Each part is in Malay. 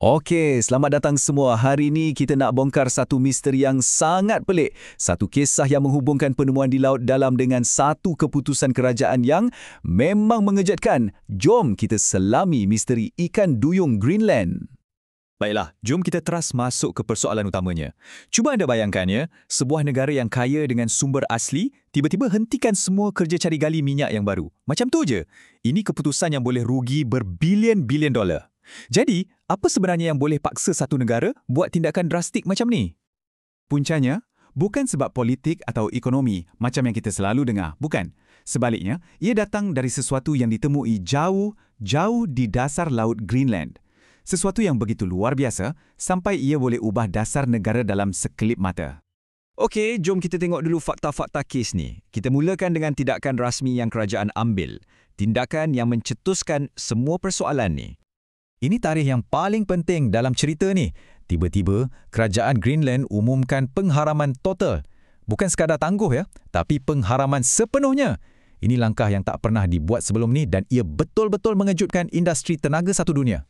Okey, selamat datang semua. Hari ini kita nak bongkar satu misteri yang sangat pelik. Satu kisah yang menghubungkan penemuan di laut dalam dengan satu keputusan kerajaan yang memang mengejutkan. Jom kita selami misteri ikan duyung Greenland. Baiklah, jom kita terus masuk ke persoalan utamanya. Cuba anda bayangkan ya, sebuah negara yang kaya dengan sumber asli, tiba-tiba hentikan semua kerja cari gali minyak yang baru. Macam tu je. Ini keputusan yang boleh rugi berbilion-bilion dolar. Jadi, apa sebenarnya yang boleh paksa satu negara buat tindakan drastik macam ni? Puncanya, bukan sebab politik atau ekonomi macam yang kita selalu dengar, bukan. Sebaliknya, ia datang dari sesuatu yang ditemui jauh di dasar laut Greenland. Sesuatu yang begitu luar biasa sampai ia boleh ubah dasar negara dalam sekelip mata. Okey, jom kita tengok dulu fakta-fakta kes ni. Kita mulakan dengan tindakan rasmi yang kerajaan ambil. Tindakan yang mencetuskan semua persoalan ni. Ini tarikh yang paling penting dalam cerita ni. Tiba-tiba, kerajaan Greenland umumkan pengharaman total. Bukan sekadar tangguh ya, tapi pengharaman sepenuhnya. Ini langkah yang tak pernah dibuat sebelum ni dan ia betul-betul mengejutkan industri tenaga satu dunia.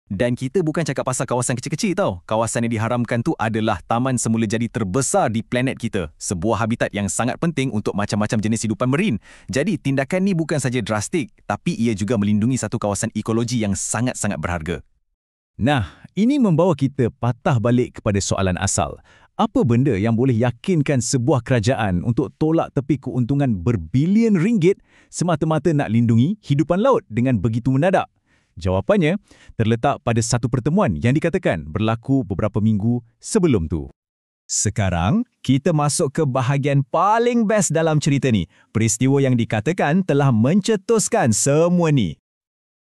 Dan kita bukan cakap pasal kawasan kecil-kecil tau. Kawasan yang diharamkan tu adalah taman semula jadi terbesar di planet kita. Sebuah habitat yang sangat penting untuk macam-macam jenis hidupan marin. Jadi tindakan ni bukan saja drastik, tapi ia juga melindungi satu kawasan ekologi yang sangat-sangat berharga. Nah, ini membawa kita patah balik kepada soalan asal. Apa benda yang boleh yakinkan sebuah kerajaan untuk tolak tepi keuntungan berbilion ringgit semata-mata nak lindungi hidupan laut dengan begitu mendadak? Jawapannya terletak pada satu pertemuan yang dikatakan berlaku beberapa minggu sebelum tu. Sekarang, kita masuk ke bahagian paling best dalam cerita ni. Peristiwa yang dikatakan telah mencetuskan semua ni.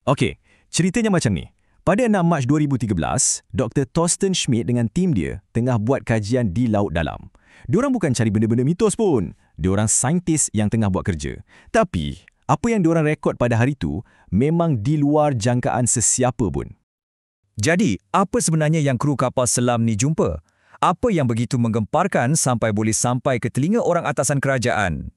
Okey, ceritanya macam ni. Pada 6 Mac 2013, Dr. Thorsten Schmidt dengan tim dia tengah buat kajian di laut dalam. Diorang bukan cari benda-benda mitos pun. Diorang saintis yang tengah buat kerja. Tapi apa yang diorang rekod pada hari itu memang di luar jangkaan sesiapa pun. Jadi, apa sebenarnya yang kru kapal selam ni jumpa? Apa yang begitu menggemparkan sampai boleh sampai ke telinga orang atasan kerajaan?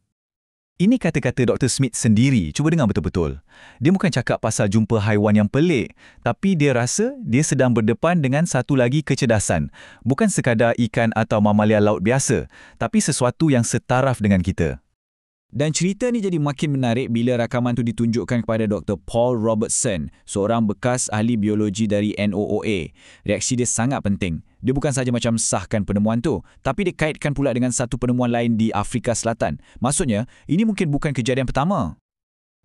Ini kata-kata Dr. Smith sendiri, cuba dengar betul-betul. Dia bukan cakap pasal jumpa haiwan yang pelik, tapi dia rasa dia sedang berdepan dengan satu lagi kecerdasan. Bukan sekadar ikan atau mamalia laut biasa, tapi sesuatu yang setaraf dengan kita. Dan cerita ni jadi makin menarik bila rakaman tu ditunjukkan kepada Dr. Paul Robertson, seorang bekas ahli biologi dari NOOA. Reaksi dia sangat penting. Dia bukan saja macam sahkan penemuan tu, tapi dia kaitkan pula dengan satu penemuan lain di Afrika Selatan. Maksudnya, ini mungkin bukan kejadian pertama.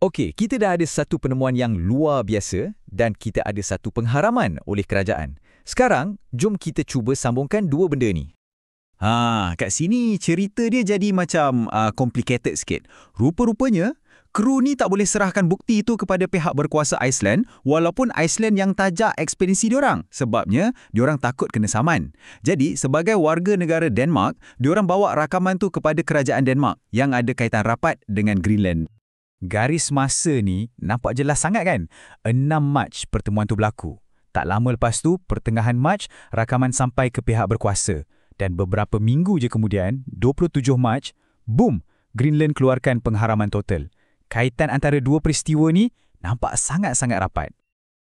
Okey, kita dah ada satu penemuan yang luar biasa dan kita ada satu pengharaman oleh kerajaan. Sekarang, jom kita cuba sambungkan dua benda ni. Kat sini cerita dia jadi macam complicated sikit. Rupa-rupanya, kru ni tak boleh serahkan bukti itu kepada pihak berkuasa Iceland walaupun Iceland yang tajak ekspedisi diorang. Sebabnya, diorang takut kena saman. Jadi, sebagai warga negara Denmark, diorang bawa rakaman tu kepada kerajaan Denmark yang ada kaitan rapat dengan Greenland. Garis masa ni nampak jelas sangat kan? 6 Mac pertemuan tu berlaku. Tak lama lepas tu, pertengahan Mac, rakaman sampai ke pihak berkuasa. Dan beberapa minggu je kemudian, 27 Mac, boom, Greenland keluarkan pengharaman total. Kaitan antara dua peristiwa ni nampak sangat-sangat rapat.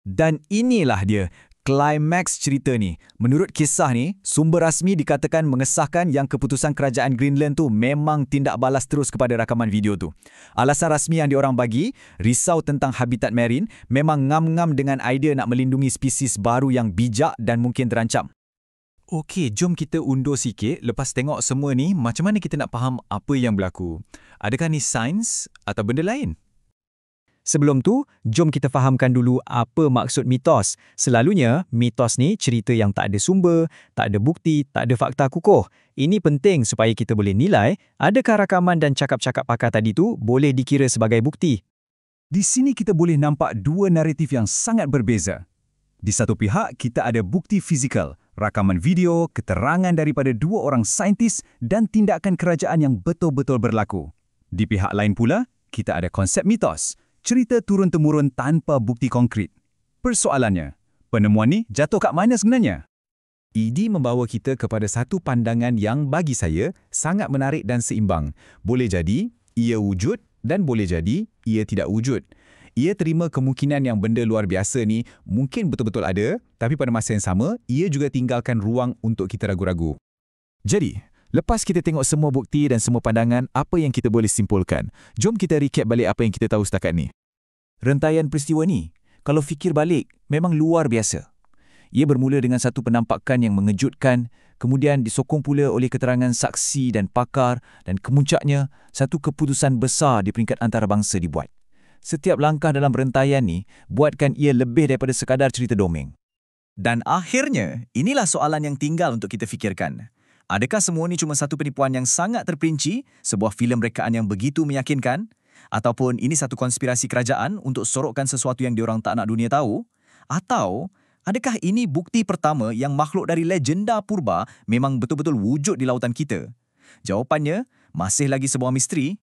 Dan inilah dia, klimaks cerita ni. Menurut kisah ni, sumber rasmi dikatakan mengesahkan yang keputusan kerajaan Greenland tu memang tindak balas terus kepada rakaman video tu. Alasan rasmi yang diorang bagi, risau tentang habitat marin, memang ngam-ngam dengan idea nak melindungi spesies baru yang bijak dan mungkin terancam. Okey, jom kita undur sikit. Lepas tengok semua ni, macam mana kita nak faham apa yang berlaku? Adakah ni sains atau benda lain? Sebelum tu, jom kita fahamkan dulu apa maksud mitos. Selalunya, mitos ni cerita yang tak ada sumber, tak ada bukti, tak ada fakta kukuh. Ini penting supaya kita boleh nilai adakah rakaman dan cakap-cakap pakar tadi tu boleh dikira sebagai bukti. Di sini kita boleh nampak dua naratif yang sangat berbeza. Di satu pihak, kita ada bukti fizikal, rakaman video, keterangan daripada dua orang saintis dan tindakan kerajaan yang betul-betul berlaku. Di pihak lain pula, kita ada konsep mitos, cerita turun-temurun tanpa bukti konkret. Persoalannya, penemuan ni jatuh kat mana sebenarnya? Ini membawa kita kepada satu pandangan yang bagi saya sangat menarik dan seimbang. Boleh jadi, ia wujud dan boleh jadi, ia tidak wujud. Ia terima kemungkinan yang benda luar biasa ni mungkin betul-betul ada, tapi pada masa yang sama, ia juga tinggalkan ruang untuk kita ragu-ragu. Jadi, lepas kita tengok semua bukti dan semua pandangan, apa yang kita boleh simpulkan? Jom kita recap balik apa yang kita tahu setakat ni. Rentaian peristiwa ni, kalau fikir balik, memang luar biasa. Ia bermula dengan satu penampakan yang mengejutkan, kemudian disokong pula oleh keterangan saksi dan pakar, dan kemuncaknya, satu keputusan besar di peringkat antarabangsa dibuat. Setiap langkah dalam rentaian ni buatkan ia lebih daripada sekadar cerita dongeng. Dan akhirnya, inilah soalan yang tinggal untuk kita fikirkan. Adakah semua ni cuma satu penipuan yang sangat terperinci, sebuah filem rekaan yang begitu meyakinkan? Ataupun ini satu konspirasi kerajaan untuk sorokkan sesuatu yang diorang tak nak dunia tahu? Atau adakah ini bukti pertama yang makhluk dari legenda purba memang betul-betul wujud di lautan kita? Jawapannya masih lagi sebuah misteri